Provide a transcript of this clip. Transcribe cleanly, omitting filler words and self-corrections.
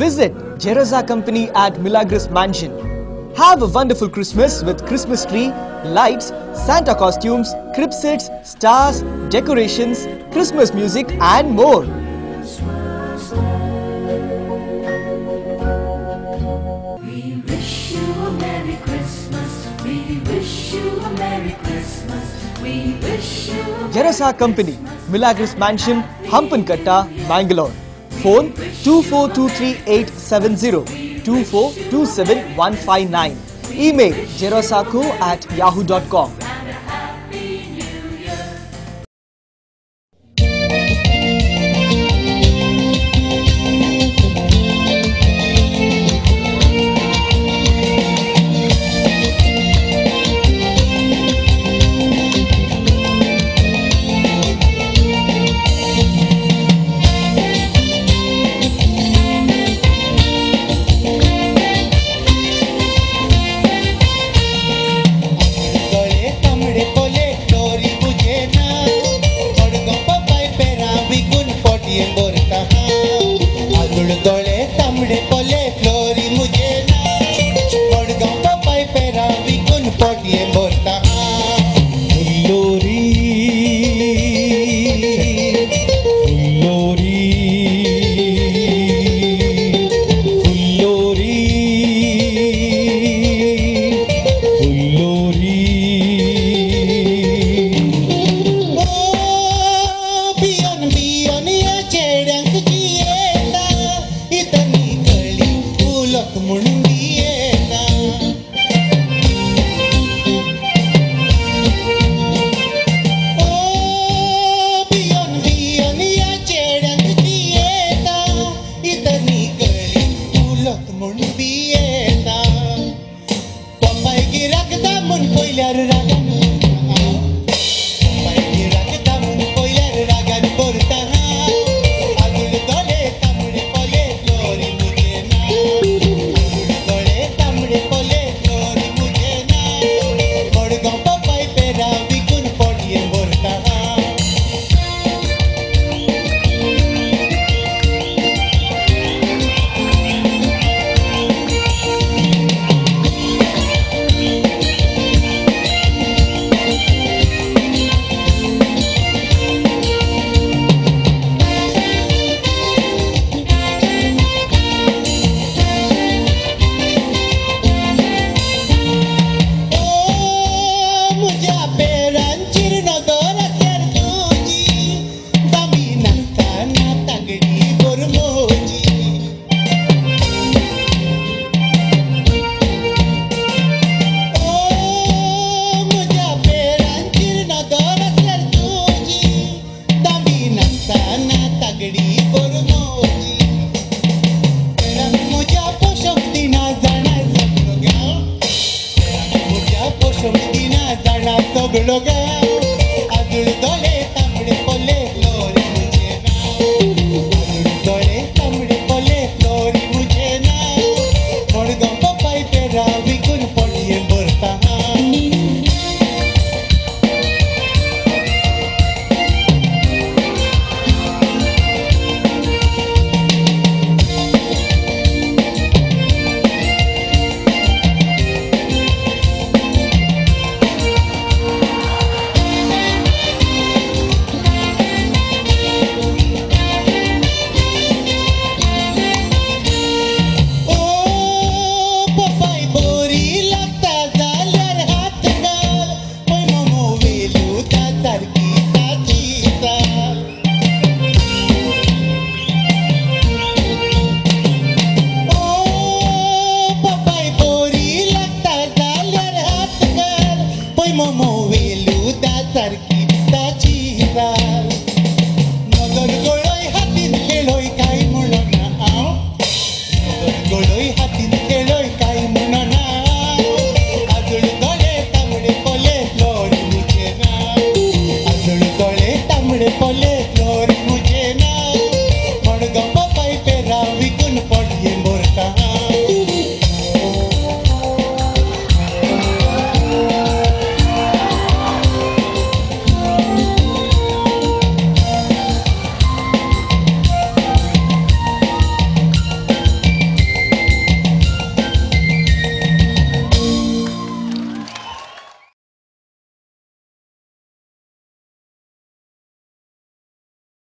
Visit Gerasa Company at Milagros Mansion. Have a wonderful Christmas with Christmas tree, lights, Santa costumes, crib sets, stars, decorations, Christmas music and more. We wish you a Merry Christmas. We wish you a Merry Christmas. We wish you a Gerasa Company, Milagros Mansion, Hampankatta, Bangalore. Phone 2423-870, 2427-159. Email gerasako@yahoo.com. Look at